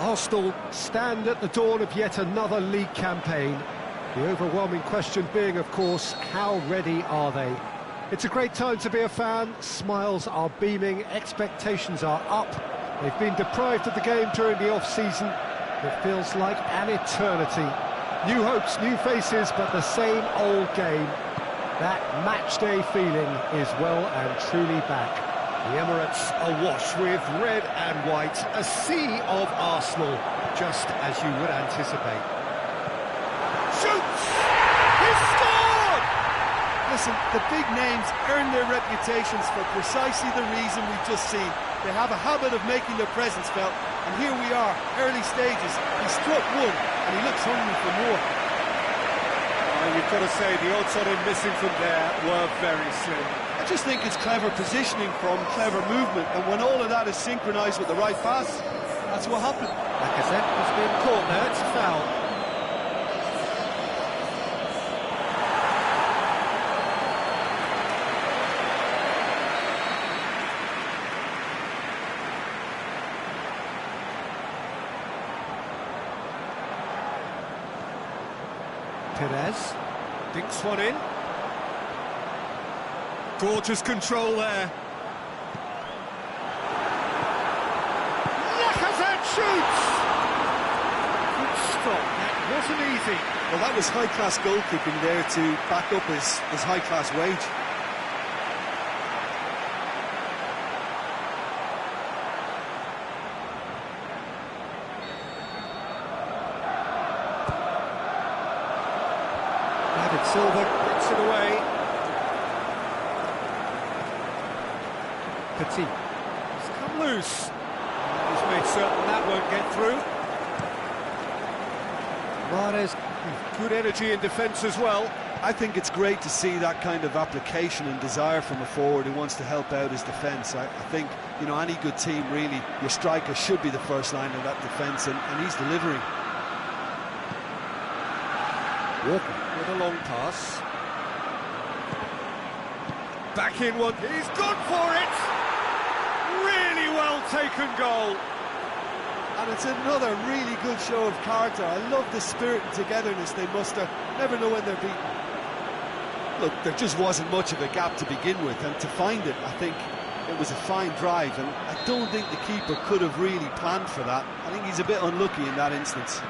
Arsenal stand at the dawn of yet another league campaign. The overwhelming question being, of course, how ready are they? It's a great time to be a fan. Smiles are beaming, expectations are up. They've been deprived of the game during the off-season. It feels like an eternity. New hopes, new faces, but the same old game. That match-day feeling is well and truly back. The Emirates awash with red and white, a sea of Arsenal, just as you would anticipate. Shoots! He's scored! Listen, the big names earn their reputations for precisely the reason we've just seen. They have a habit of making their presence felt, and here we are, early stages. He struck one, and he looks hungry for more. You've got to say, the odds on him missing from there were very slim. I just think it's clever positioning from clever movement, and when all of that is synchronised with the right pass, that's what happened. Lacazette has been caught there, it's a foul. Perez dinks one in. Gorgeous control there. Lacazette shoots! Good stop, that wasn't easy. Well, that was high-class goalkeeping there to back up his high-class wage. Silva gets it away. Petit. He's come loose. He's made certain that won't get through. Mahrez, good energy in defence as well. I think it's great to see that kind of application and desire from a forward who wants to help out his defence. I think, you know, any good team, really, your striker should be the first line of that defence, and he's delivering. Walker with a long pass. Back in one. He's gone for it! Really well taken goal. And it's another really good show of character. I love the spirit and togetherness they muster. Never know when they're beaten. Look, there just wasn't much of a gap to begin with, and to find it, I think it was a fine drive, and I don't think the keeper could have really planned for that. I think he's a bit unlucky in that instance.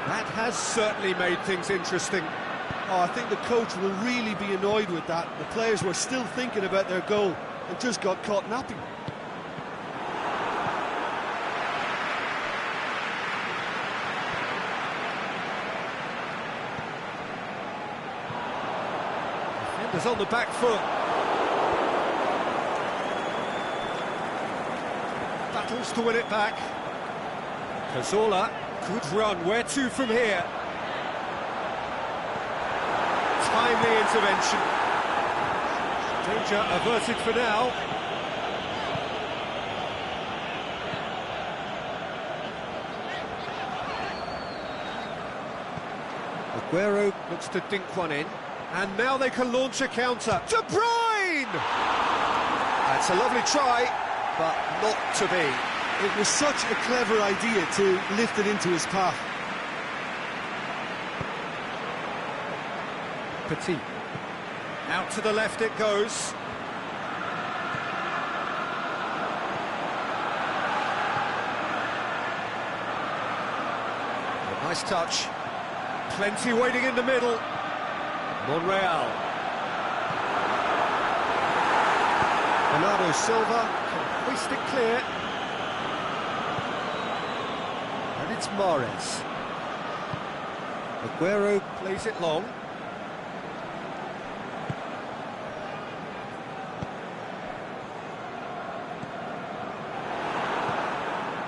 That has certainly made things interesting. Oh, I think the coach will really be annoyed with that. The players were still thinking about their goal and just got caught napping. Defenders on the back foot. Battles to win it back. Cazorla. Good run, where to from here? Timely intervention. Danger averted for now. Aguero looks to dink one in. And now they can launch a counter. De Bruyne! That's a lovely try, but not to be. It was such a clever idea to lift it into his path. Petit. Out to the left it goes. A nice touch. Plenty waiting in the middle. Monreal. Bernardo Silva can hoist it clear. And it's Mahrez. Aguero plays it long.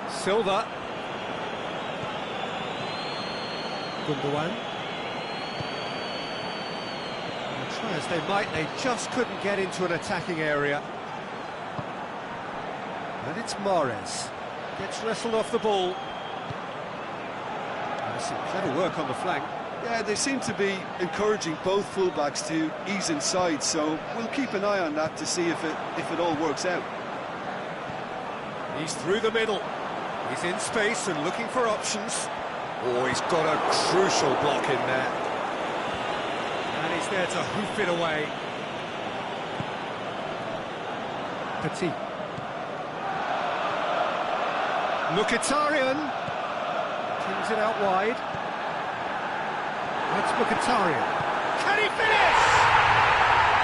Silva. Gundogan. Try as they might, they just couldn't get into an attacking area. And it's Mahrez. Gets wrestled off the ball. And some clever work on the flank. Yeah, they seem to be encouraging both fullbacks to ease inside, so we'll keep an eye on that to see if it all works out. He's through the middle. He's in space and looking for options. Oh, he's got a crucial block in there. And he's there to hoof it away. Petit. Mkhitaryan. Kings it out wide. That's Mkhitaryan. Can he finish?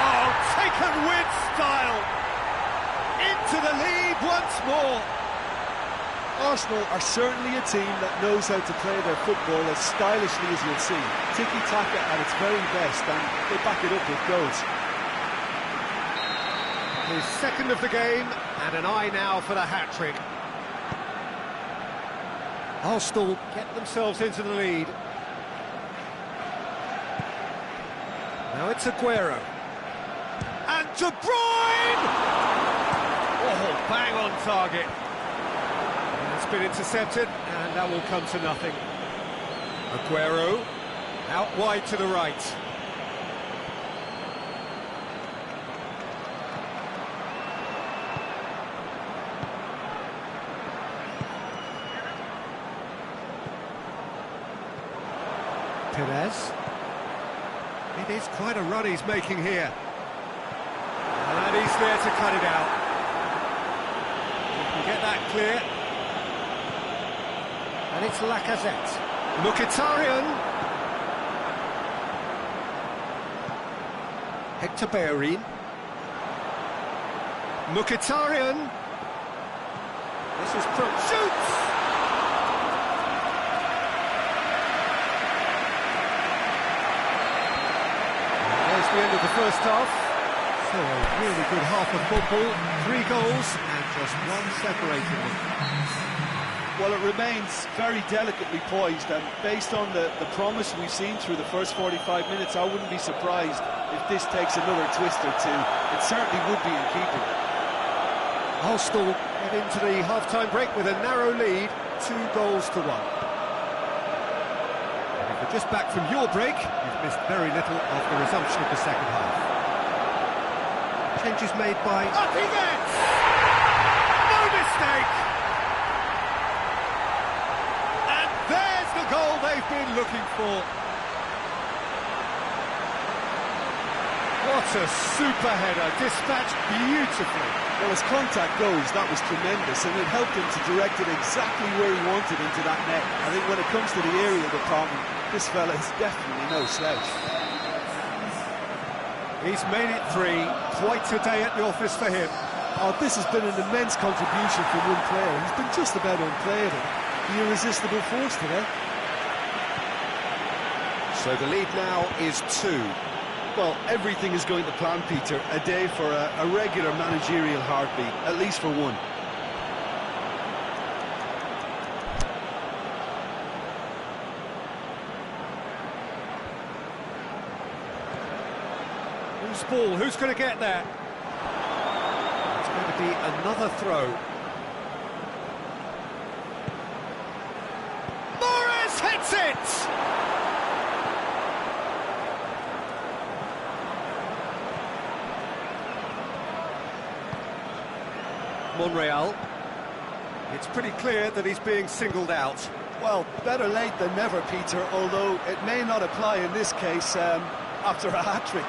Oh, taken with style. Into the lead once more. Arsenal are certainly a team that knows how to play their football as stylishly as you'll see. Tiki-taka at its very best, and they back it up with goals. His second of the game, and an eye now for the hat-trick. Arsenal get themselves into the lead. Now it's Aguero. And De Bruyne! Oh, bang on target. It's been intercepted, and that will come to nothing. Aguero, out wide to the right. Perez. It is quite a run he's making here. And he's there to cut it out. You can get that clear. And it's Lacazette. Mkhitaryan. Hector Bellerin. Mkhitaryan. This is from shoots! There's the end of the first half. So a really good half of football. 3 goals and just one separating them. Well, it remains very delicately poised, and based on the promise we've seen through the first 45 minutes, I wouldn't be surprised if this takes another twist or two. It certainly would be in keeping. Arsenal get into the half-time break with a narrow lead, 2 goals to 1. And if you're just back from your break, you've missed very little of the resumption of the second half. Changes made by... Up he gets! No mistake! Goal they've been looking for. What a super header, dispatched beautifully. Well, as contact goes, that was tremendous, and it helped him to direct it exactly where he wanted into that net. I think when it comes to the aerial department, this fella is definitely no slouch. He's made it 3, quite a day at the office for him. Oh, this has been an immense contribution from one player. He's been just about unplayable. The irresistible force today. So the lead now is 2. Well, everything is going to plan, Peter. A day for a regular managerial heartbeat, at least for one. Who's ball? Who's going to get there? It's going to be another throw. Morris hits it! Monreal. It's pretty clear that he's being singled out. Well, better late than never, Peter, although it may not apply in this case after a hat-trick.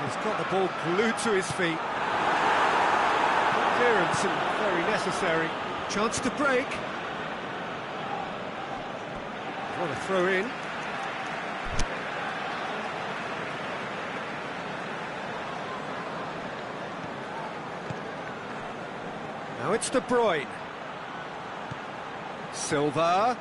He's got the ball glued to his feet. Clearance and very necessary. Chance to break. What a throw in. Now it's De Bruyne. Silva.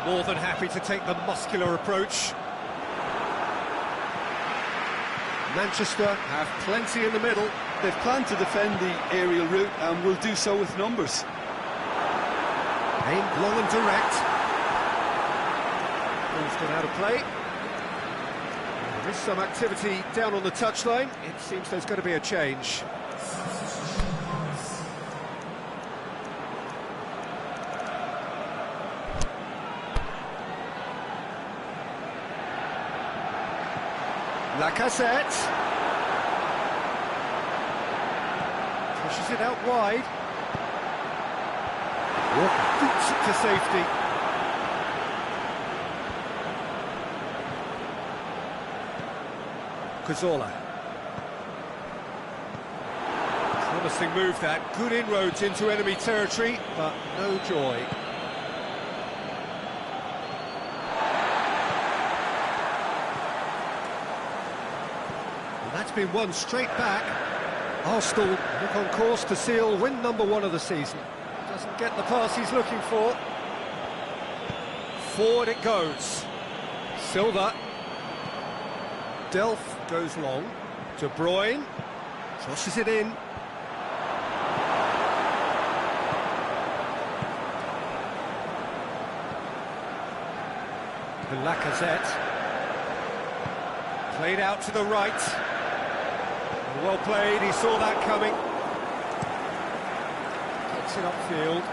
More than happy to take the muscular approach. Manchester have plenty in the middle. They've planned to defend the aerial route and will do so with numbers. Aimed long and direct. Ball's gone out of play. There is some activity down on the touchline. It seems there's going to be a change. Lacazette. Pushes it out wide. Walker boots it to safety. Cazorla. Promising move that. Good inroads into enemy territory, but no joy. And that's been won straight back. Arsenal look on course to seal win #1 of the season. Doesn't get the pass he's looking for. Forward it goes. Silva. Delph goes long. De Bruyne crosses it in. And Lacazette. Played out to the right. Well played, he saw that coming. Gets it upfield.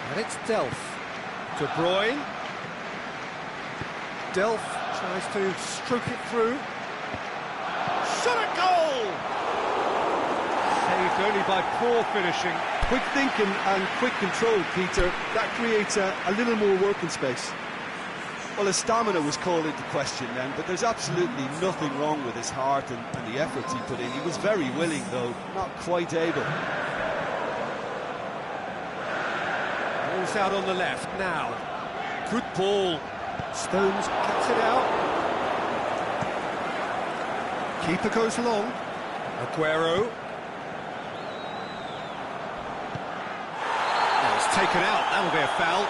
And it's Delph. De Bruyne. Delph tries to stroke it through. Shot at goal! Saved only by poor finishing. Quick thinking and quick control, Peter. That creates a little more working space. Well, his stamina was called into question then, but there's absolutely nothing wrong with his heart and the efforts he put in. He was very willing, though, not quite able. Ball's out on the left now. Good ball. Stones gets it out. Keeper goes long. Aguero. Oh, it's taken out. That'll be a foul.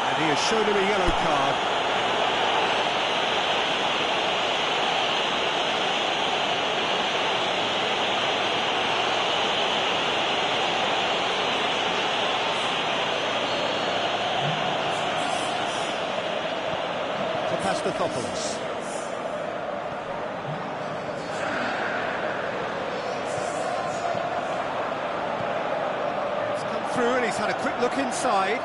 And he has shown him a yellow card. Pastathopoulos. He's come through and he's had a quick look inside.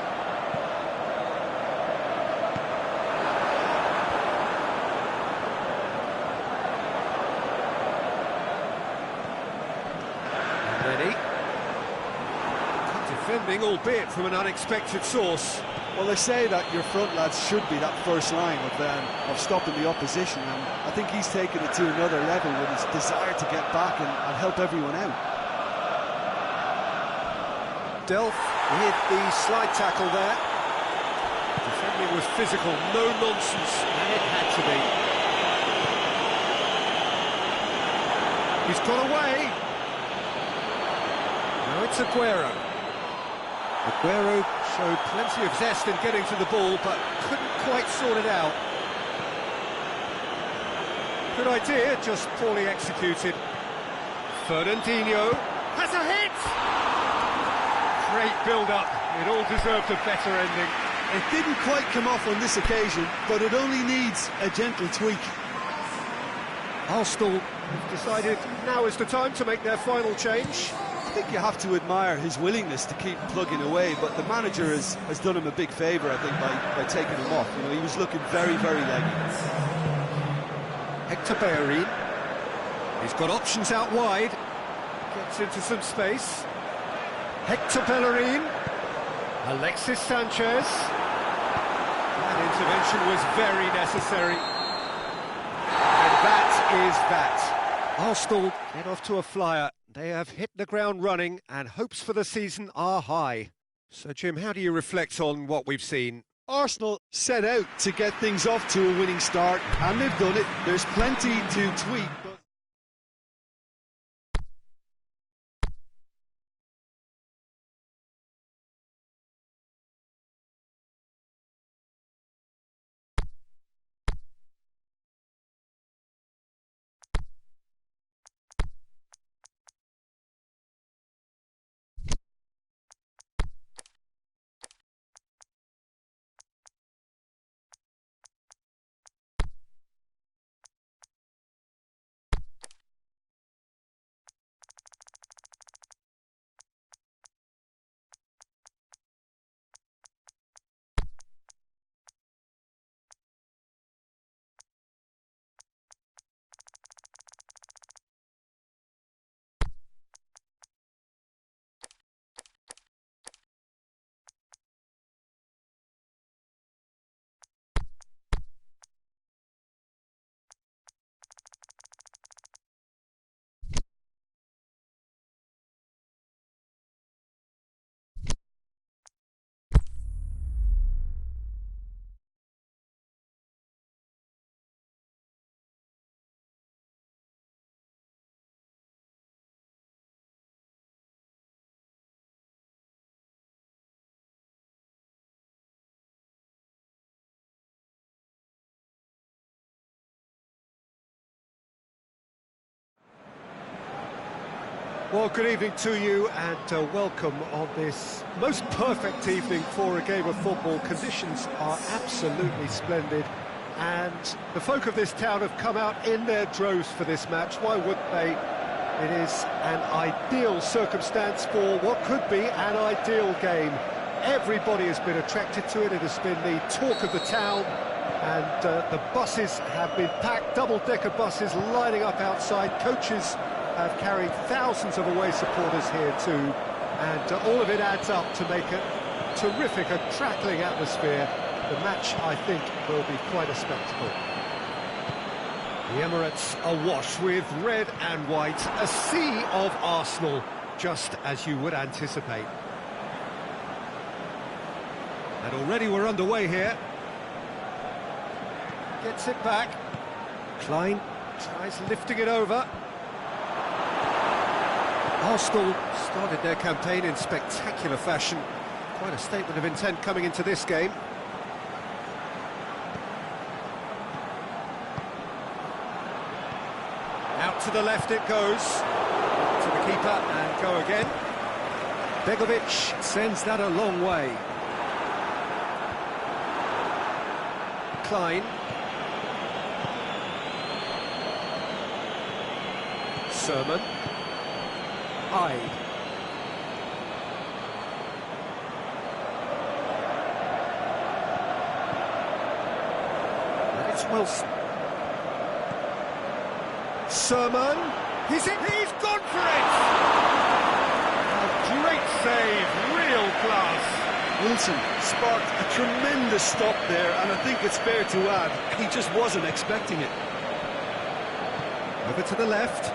Ready. Defending, albeit from an unexpected source. Well, they say that your front lads should be that first line of stopping the opposition, and I think he's taken it to another level with his desire to get back and help everyone out. Delph with the slide tackle there. Defending was physical, no nonsense, and it had to be. He's got away. Now it's Aguero. Aguero showed plenty of zest in getting to the ball, but couldn't quite sort it out. Good idea, just poorly executed. Fernandinho has a hit! Great build-up, it all deserved a better ending. It didn't quite come off on this occasion, but it only needs a gentle tweak. Arsenal have decided now is the time to make their final change. I think you have to admire his willingness to keep plugging away, but the manager has done him a big favour, I think, by taking him off. You know, he was looking very, very leggy. Hector Bellerin. He's got options out wide. Gets into some space. Hector Bellerin. Alexis Sanchez. That intervention was very necessary. And that is that. Arsenal get off to a flyer. They have hit the ground running and hopes for the season are high. So, Jim, how do you reflect on what we've seen? Arsenal set out to get things off to a winning start, and they've done it. There's plenty to tweak. Well, good evening to you and welcome on this most perfect evening for a game of football. Conditions are absolutely splendid and the folk of this town have come out in their droves for this match. Why wouldn't they? It is an ideal circumstance for what could be an ideal game. Everybody has been attracted to it. It has been the talk of the town, and the buses have been packed, double-decker buses lining up outside. Coaches have carried thousands of away supporters here too, and all of it adds up to make a terrific, a crackling atmosphere. The match, I think, will be quite a spectacle. The Emirates awash with red and white, a sea of Arsenal, just as you would anticipate. And already we're underway here. Gets it back. Klein tries lifting it over. Arsenal started their campaign in spectacular fashion. Quite a statement of intent coming into this game. Out to the left it goes. To the keeper and go again. Begovic sends that a long way. Klein. Sermon. Hyde. And it's Wilson. Sermon. He's gone for it! A great save, real class. Wilson sparked a tremendous stop there, and I think it's fair to add, he just wasn't expecting it. Over to the left.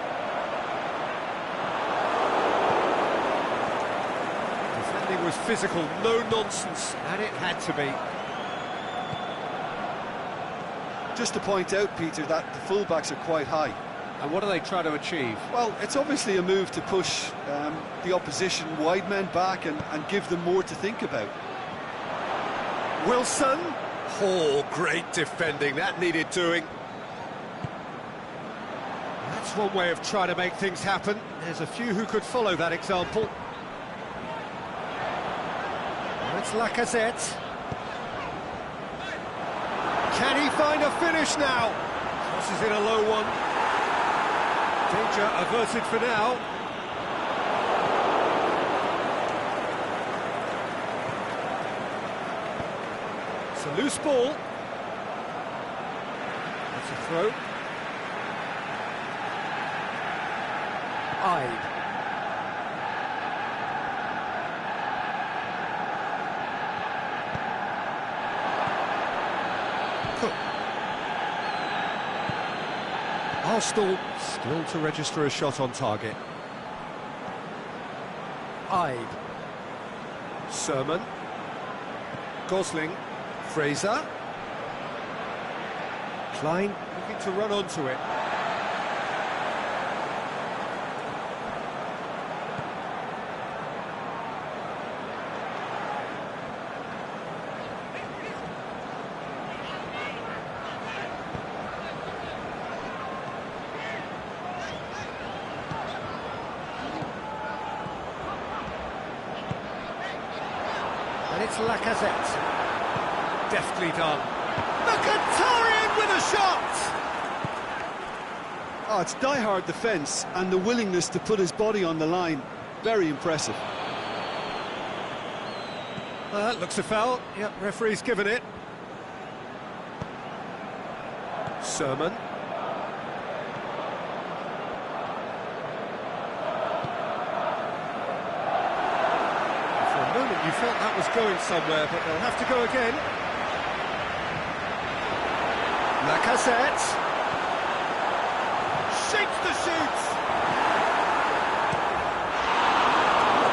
Defending was physical, no nonsense, and it had to be. Just to point out, Peter, that the fullbacks are quite high. And what do they try to achieve? Well, it's obviously a move to push the opposition wide men back and give them more to think about. Wilson. Oh, great defending, that needed doing. That's one way of trying to make things happen. There's a few who could follow that example. Now it's Lacazette. Can he find a finish now? Crosses in a low one. Danger averted for now. It's a loose ball. That's a throw. Hyde. Cook. Arsenal still to register a shot on target. Hyde. Sermon. Gosling. Fraser. Klein looking to run onto it. And it's Lacazette. Deftly done. Mkhitaryan with a shot! Oh, it's die-hard defence and the willingness to put his body on the line. Very impressive. That looks a foul. Yep, referee's given it. Sermon. For a moment you felt that was going somewhere, but they'll have to go again. Lacazette. Shapes the shoot.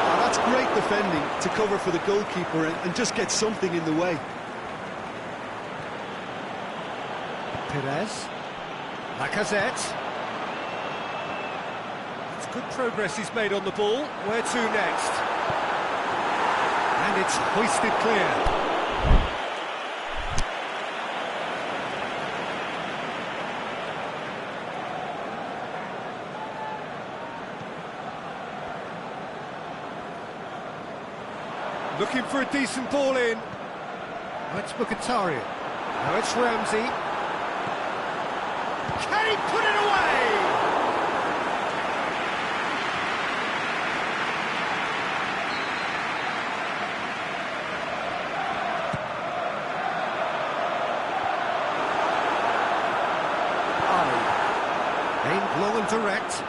Oh, that's great defending to cover for the goalkeeper and just get something in the way. Perez. Lacazette. It's good progress he's made on the ball. Where to next? And it's hoisted clear. Looking for a decent ball in. Now it's Mkhitaryan. Now it's Ramsey. Can he put it away? Aimed long and direct.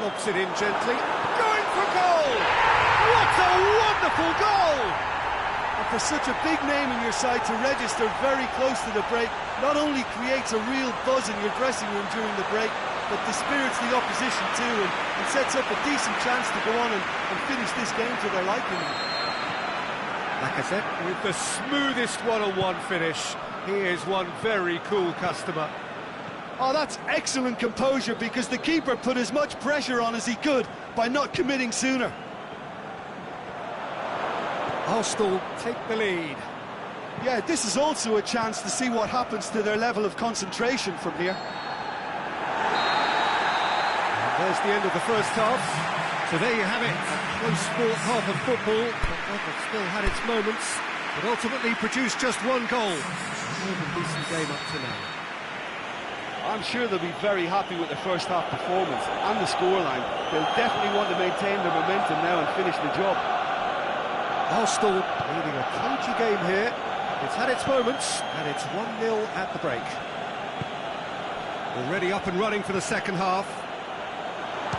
Lobs it in gently. Going for goal! What a wonderful goal! And for such a big name in your side to register very close to the break, not only creates a real buzz in your dressing room during the break, but dispirits the opposition too, and sets up a decent chance to go on and finish this game to their liking. Lacazette with the smoothest one-on-one finish. He is one very cool customer. Oh, that's excellent composure, because the keeper put as much pressure on as he could by not committing sooner. Arsenal take the lead. Yeah, this is also a chance to see what happens to their level of concentration from here. And there's the end of the first half. So there you have it. One sport, half of football. But still had its moments, but ultimately produced just one goal. More than decent game up to now. I'm sure they'll be very happy with the first half performance and the scoreline. They'll definitely want to maintain their momentum now and finish the job. Arsenal leading a cagey game here. It's had its moments, and it's 1-0 at the break. Already up and running for the second half.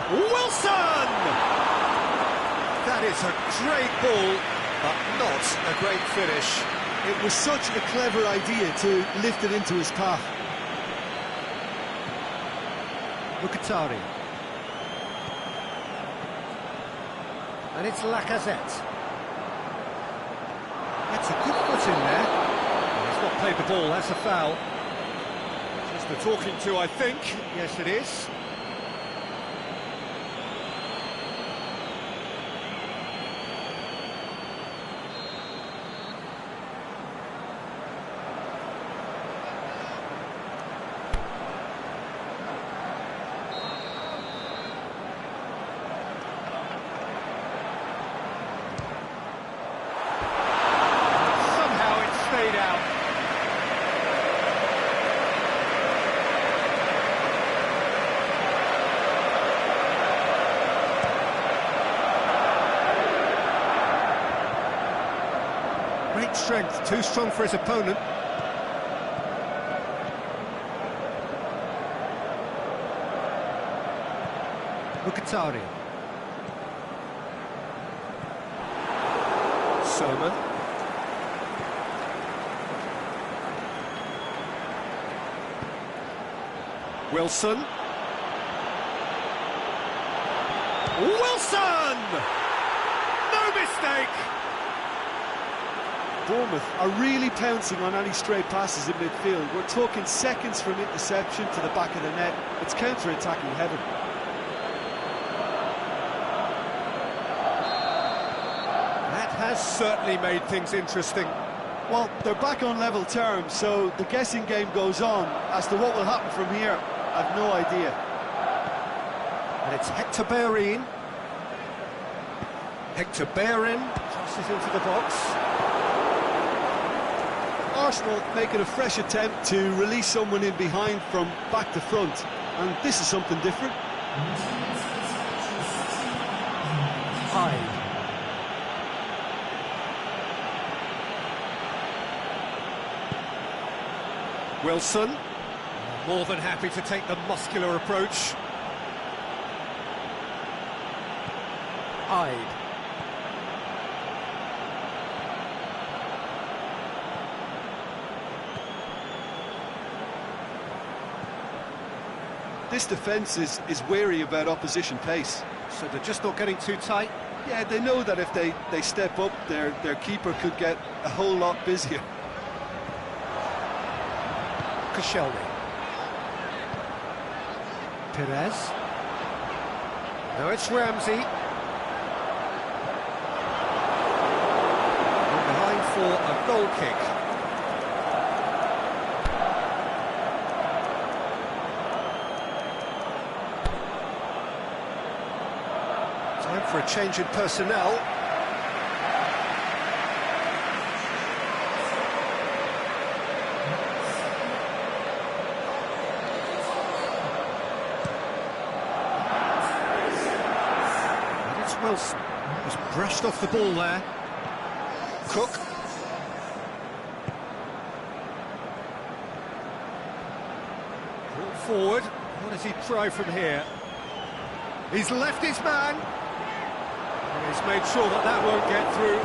Wilson! That is a great ball, but not a great finish. It was such a clever idea to lift it into his path. Mkhitaryan. And it's Lacazette. That's a good foot in there. He's not played the ball, that's a foul. Just the talking to, I think. Yes, it is. Great strength, too strong for his opponent. Mkhitaryan. Soman. Wilson. Wilson! No mistake! Bournemouth are really pouncing on any stray passes in midfield. We're talking seconds from interception to the back of the net. It's counter-attacking heaven. That has certainly made things interesting. Well, they're back on level terms, so the guessing game goes on. As to what will happen from here, I've no idea. And it's Hector Bellerin. Hector Bellerin crosses into the box. Arsenal making a fresh attempt to release someone in behind from back to front, and this is something different. Hyde. Wilson, more than happy to take the muscular approach. Hyde. This defence is wary about opposition pace. So they're just not getting too tight. Yeah, they know that if they step up, their keeper could get a whole lot busier. Koscielny. Perez. Now it's Ramsey. Behind for a goal kick. for a change in personnel. Wilson was brushed off the ball there. Cook. Brought forward. What does he try from here? He's left his man. And he's made sure that that won't get through.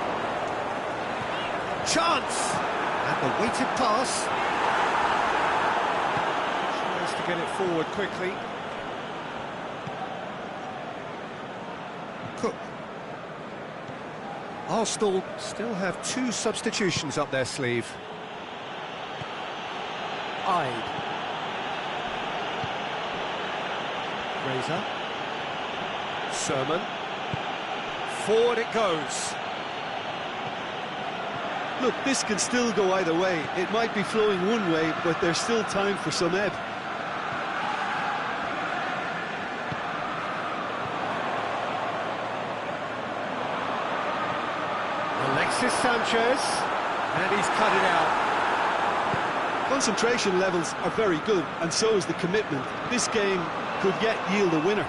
Chance! And the weighted pass. Tries to get it forward quickly. Cook. Arsenal still have 2 substitutions up their sleeve. Ide. Razor. Sermon. Forward it goes. Look, this can still go either way. It might be flowing one way, but there's still time for some ebb. Sanchez, and he's cut it out. Concentration levels are very good, and so is the commitment. This game could yet yield a winner.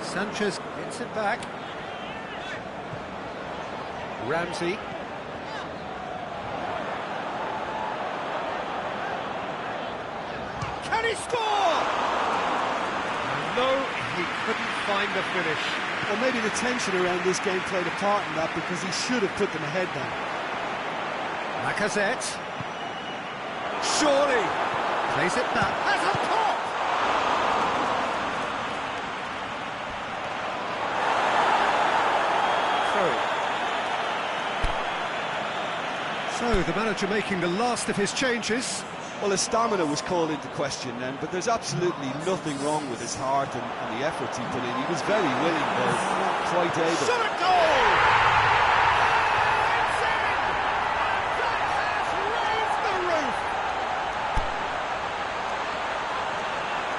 Sanchez gets it back. Ramsey. Can he score? No, he couldn't find the finish. Well, maybe the tension around this game played a part in that, because he should have put them ahead then. Lacazette. Surely. Plays it back. Has a pop! So, the manager making the last of his changes. Well, his stamina was called into question then, but there's absolutely nothing wrong with his heart and the efforts he put in. He was very willing, though not quite able. Shot a goal! It's in! That has raised the roof!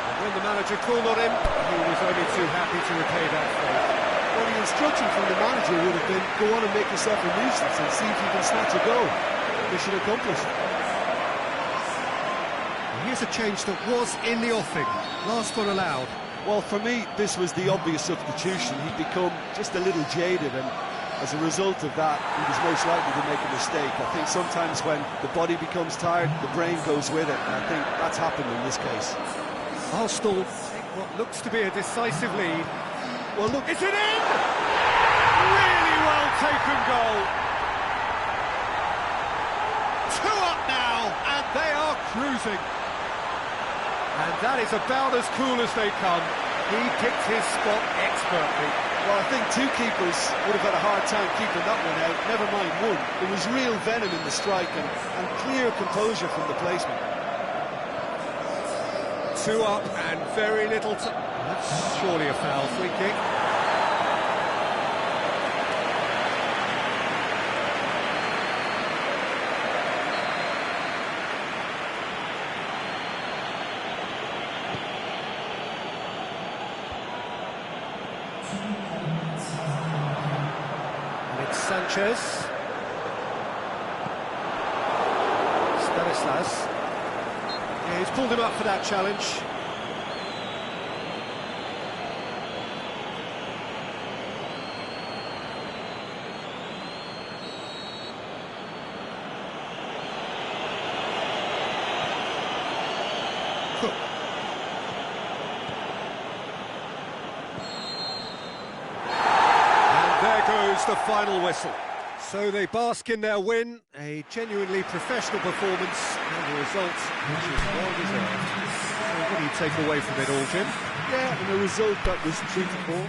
And when the manager called on him, he was only too happy to repay that favour. Well, the instruction from the manager would have been, go on and make yourself a nuisance and see if you can snatch a goal. Mission accomplished. Here's a change that was in the offing. Last one allowed. Well, for me, this was the obvious substitution. He'd become just a little jaded, and as a result of that, he was most likely to make a mistake. I think sometimes when the body becomes tired, the brain goes with it, and I think that's happened in this case. Arsenal take what looks to be a decisive lead. Well, look... Is it in? Really well taken goal. 2 up now, and they are cruising. And that is about as cool as they come. He picked his spot expertly. Well, I think 2 keepers would have had a hard time keeping that one out, never mind 1. There was real venom in the strike and clear composure from the placement. 2 up and very little time. That's surely a foul free kick. Sanchez. Stanislas. Yeah, he's pulled him up for that challenge. Cook. Goes the final whistle. So they bask in their win, a genuinely professional performance, and a result which is well deserved. So what do you take away from it all, Jim? Yeah, and a result that was true to form.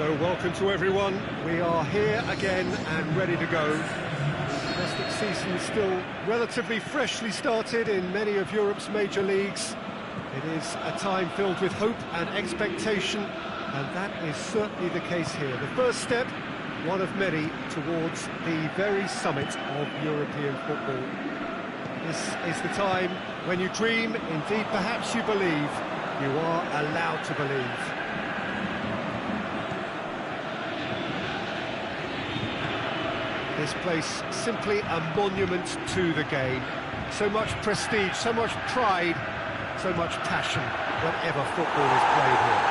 So welcome to everyone. We are here again and ready to go. The domestic season still relatively freshly started in many of Europe's major leagues. It is a time filled with hope and expectation, and that is certainly the case here. The first step, one of many, towards the very summit of European football. This is the time when you dream, indeed perhaps you believe. You are allowed to believe. This place simply a monument to the game. So much prestige, so much pride, so much passion whenever football is played here.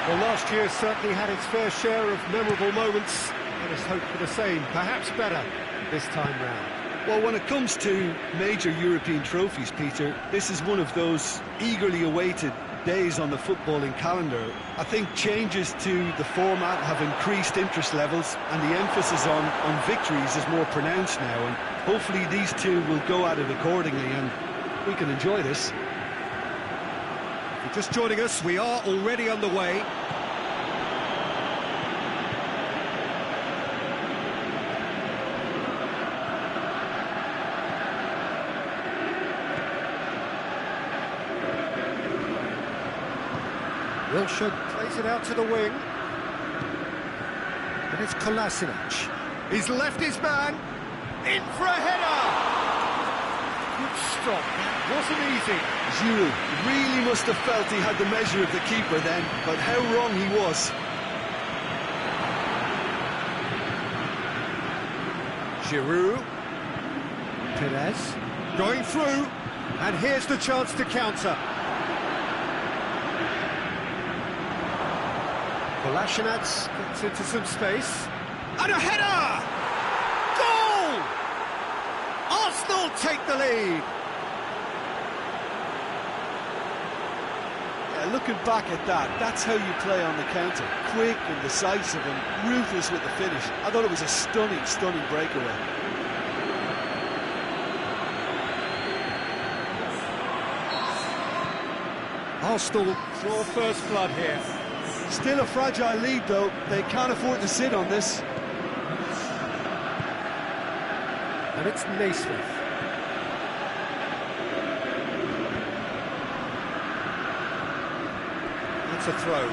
Well, last year certainly had its fair share of memorable moments. Let us hope for the same, perhaps better, this time round. Well, when it comes to major European trophies, Peter, this is one of those eagerly awaited days on the footballing calendar. I think changes to the format have increased interest levels, and the emphasis on victories is more pronounced now, and hopefully these two will go at it accordingly and we can enjoy this. If you're just joining us, we are already underway. Wilshere plays it out to the wing. And it's Kolasinac. He's left his man. In for a header! Good stop. That wasn't easy. Giroud really must have felt he had the measure of the keeper then, but how wrong he was. Giroud. Perez. Going through. And here's the chance to counter. Kolasinac gets into some space. And a header! Goal! Arsenal take the lead. Yeah, looking back at that, that's how you play on the counter. Quick and decisive and ruthless with the finish. I thought it was a stunning, stunning breakaway. Arsenal draw first blood here. Still a fragile lead, though. They can't afford to sit on this. And it's Naismith. That's a throw.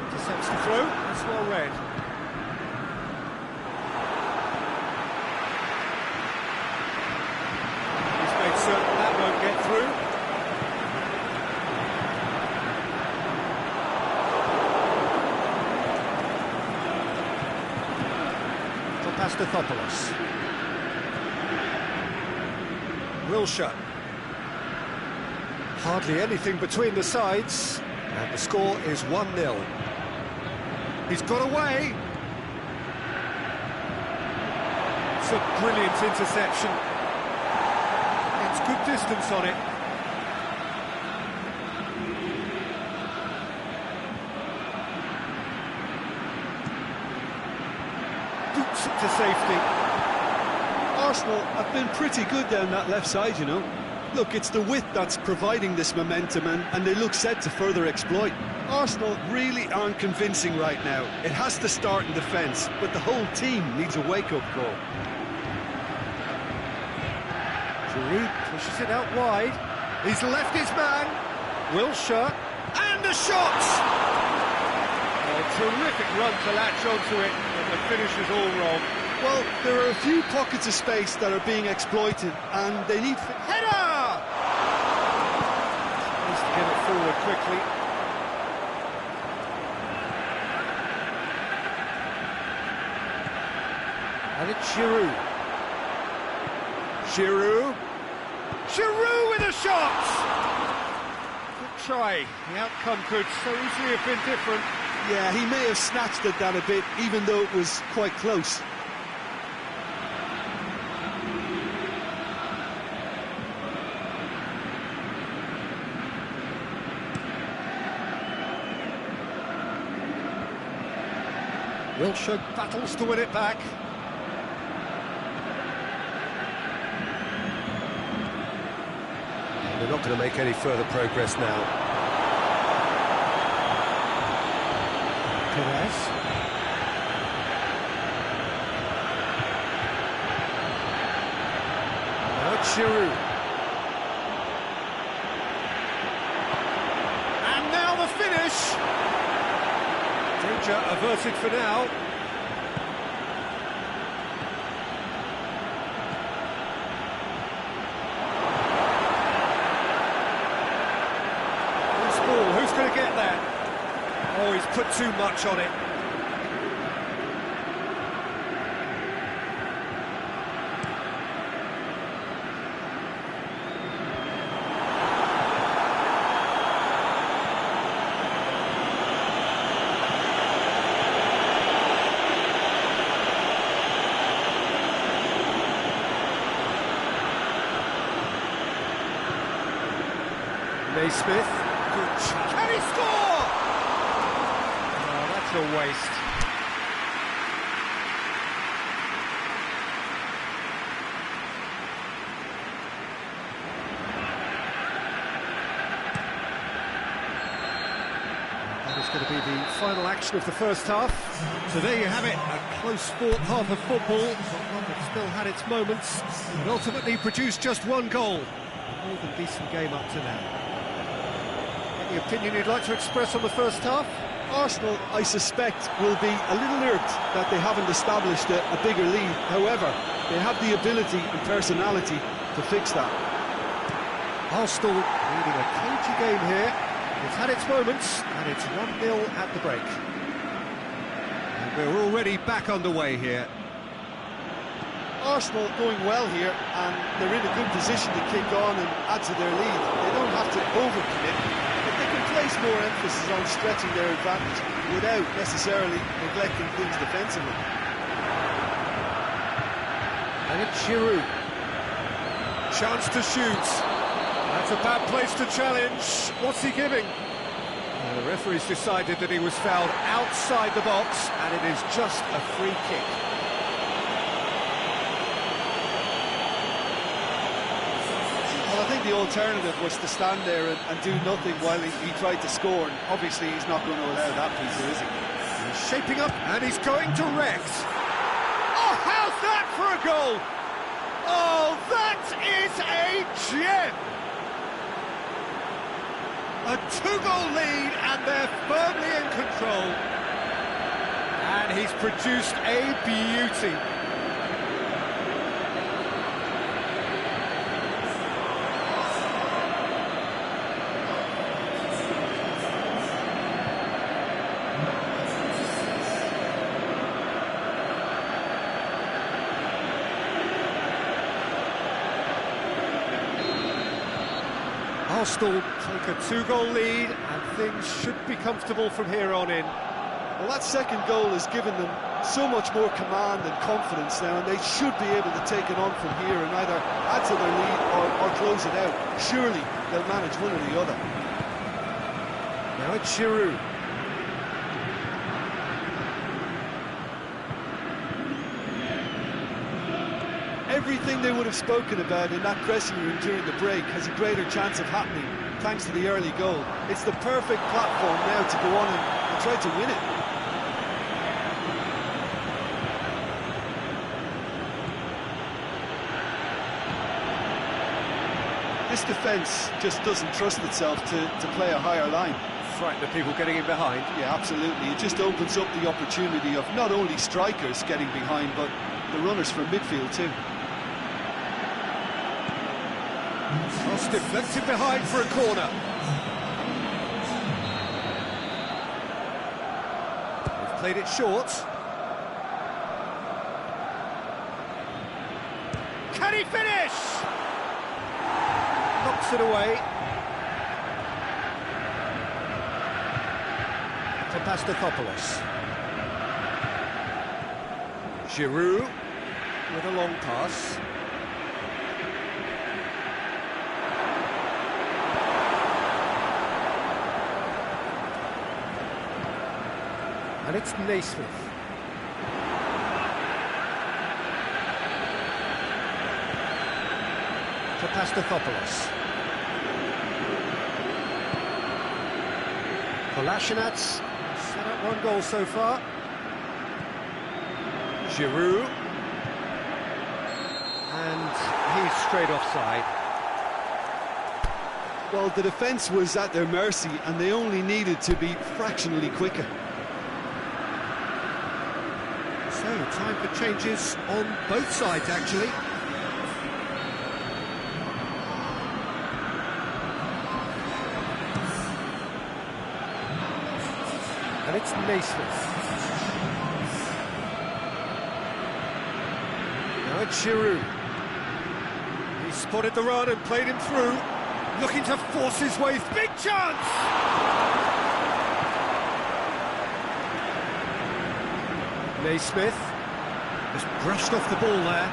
Intercepts the throw. That's well read. He's made certain that won't get through. Pastathopoulos. Wilshere. Hardly anything between the sides, and the score is 1-0. He's got away. It's a brilliant interception. It's good distance on it. To safety. Arsenal have been pretty good down that left side, you know. Look, it's the width that's providing this momentum, and they look set to further exploit. Arsenal really aren't convincing right now. It has to start in defence, but the whole team needs a wake-up call. Giroud pushes it out wide. He's left his man. Wilshere. And the shot! A terrific run to latch onto it, but the finish is all wrong. Well, there are a few pockets of space that are being exploited, and they need... Header! Needs to get it forward quickly. And it's Giroud. Giroud. Giroud with a shot! Good try. The outcome could so easily have been different. Yeah, he may have snatched at that a bit, even though it was quite close. Wilshere battles to win it back. They're not going to make any further progress now. Perez. Now Giroud. And now the finish. Danger averted for now. Who's going to get there? Oh, he's put too much on it. Naismith. Good shot. Can he score? Oh, that's a waste. That is going to be the final action of the first half. So there you have it, a close-fought half of football, but one that still had its moments, and ultimately produced just one goal. A more than decent game up to now. Any opinion you'd like to express on the first half? Arsenal, I suspect, will be a little irked that they haven't established a bigger lead. However, they have the ability and personality to fix that. Arsenal leading a cagey game here. It's had its moments, and it's 1-0 at the break. And we're already back underway here. Arsenal going well here, and they're in a good position to kick on and add to their lead. They don't have to overcommit, but they can place more emphasis on stretching their advantage without necessarily neglecting things defensively. And it's Giroud. Chance to shoot. That's a bad place to challenge. What's he giving? The referee's decided that he was fouled outside the box, and it is just a free kick. Well, I think the alternative was to stand there and do nothing while he tried to score, and obviously he's not going to allow that piece, is he? He's shaping up, and he's going direct. Oh, how's that for a goal? Oh, that is a gem! A two-goal lead, and they're firmly in control. And he's produced a beauty. Arsenal take a two-goal lead, and things should be comfortable from here on in. Well, that second goal has given them so much more command and confidence now, and they should be able to take it on from here and either add to their lead or close it out. Surely they'll manage one or the other. Now it's Giroud. Everything they would have spoken about in that dressing room during the break has a greater chance of happening thanks to the early goal. It's the perfect platform now to go on and try to win it. This defence just doesn't trust itself to play a higher line. Frightened of people getting in behind. Yeah, absolutely. It just opens up the opportunity of not only strikers getting behind, but the runners from midfield too. Cross deflected behind for a corner. They've played it short. Can he finish? Knocks it away. To Pastathopoulos. Giroud with a long pass. And it's Naismith. To Pastathopoulos. Kolasinac set up one goal so far. Giroud. And he's straight offside. Well, the defence was at their mercy and they only needed to be fractionally quicker. So, time for changes on both sides, actually. And it's Naismith. Now it's Giroud. He spotted the run and played him through. Looking to force his way. Big chance! Naismith has brushed off the ball there.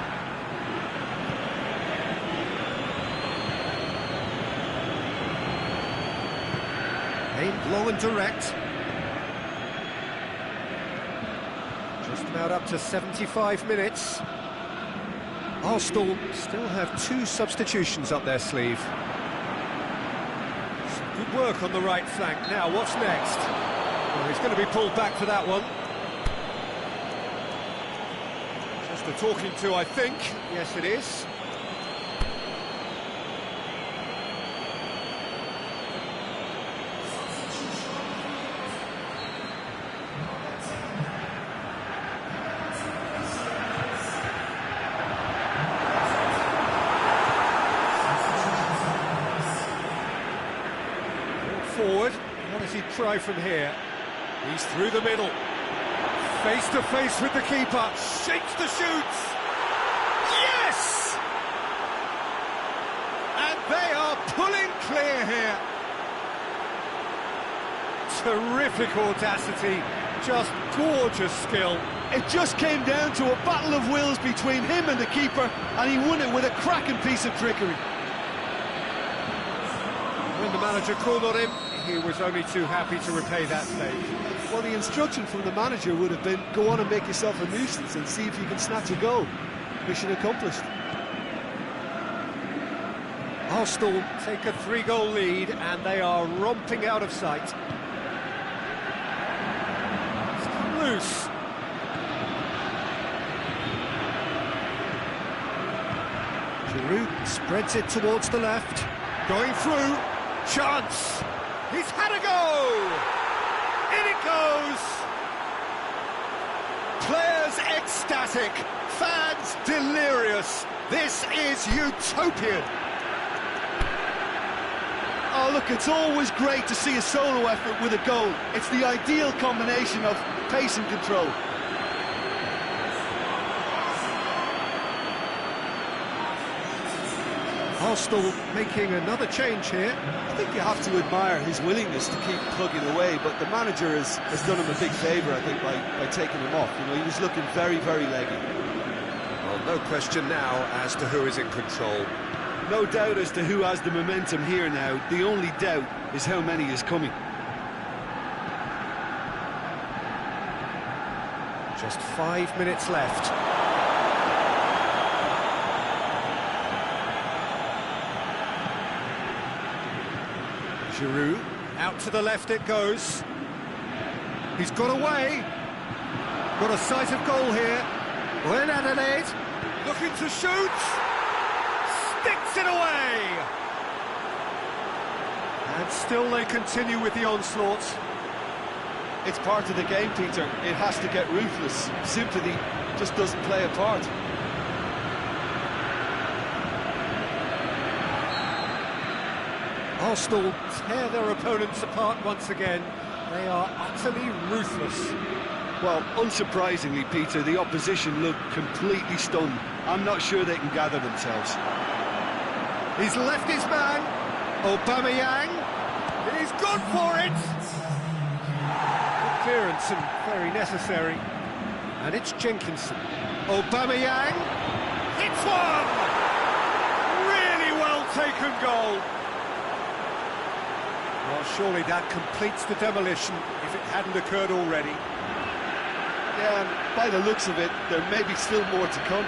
Aimed long and direct. Just about up to 75 minutes. Arsenal still have 2 substitutions up their sleeve. Some good work on the right flank. Now, what's next? Well, he's going to be pulled back for that one. Just a talking to, I think. Yes, it is. Forward, what does he try from here? He's through the middle, face to face with the keeper, shakes the shoots. Yes! And they are pulling clear here. Terrific audacity, just gorgeous skill. It just came down to a battle of wills between him and the keeper, and he won it with a cracking piece of trickery. When the manager called on him, he was only too happy to repay that stage. Well, the instruction from the manager would have been, go on and make yourself a nuisance and see if you can snatch a goal. Mission accomplished. Arsenal take a 3-goal lead and they are romping out of sight. It's come loose. Giroud spreads it towards the left. Going through. Chance! He's had a go! In it goes! Players ecstatic, fans delirious. This is utopian. Oh, look, it's always great to see a solo effort with a goal. It's the ideal combination of pace and control. Arsenal making another change here. I think you have to admire his willingness to keep plugging away, but the manager has done him a big favour, I think, by taking him off. You know, he was looking very, very leggy. Well, no question now as to who is in control. No doubt as to who has the momentum here now. The only doubt is how many is coming. Just 5 minutes left. Giroud, out to the left it goes. He's got away. Got a sight of goal here. Well, Adelaide, looking to shoot. Sticks it away. And still they continue with the onslaught. It's part of the game, Peter. It has to get ruthless. Sympathy just doesn't play a part. Arsenal tear their opponents apart once again. They are utterly ruthless. Well, unsurprisingly, Peter, the opposition look completely stunned. I'm not sure they can gather themselves. He's left his man, Aubameyang. He's gone for it. Good clearance and very necessary. And it's Jenkinson. Aubameyang hits one. Really well taken goal. Well, surely that completes the demolition if it hadn't occurred already. Yeah, and by the looks of it, there may be still more to come.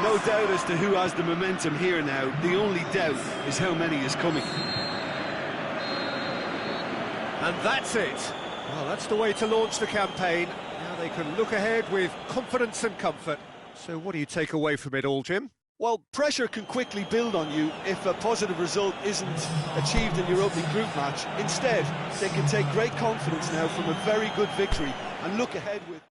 No doubt as to who has the momentum here now. The only doubt is how many is coming. And that's it. Well, that's the way to launch the campaign. Now they can look ahead with confidence and comfort. So what do you take away from it all, Jim? Well, pressure can quickly build on you if a positive result isn't achieved in your opening group match. Instead, they can take great confidence now from a very good victory and look ahead with...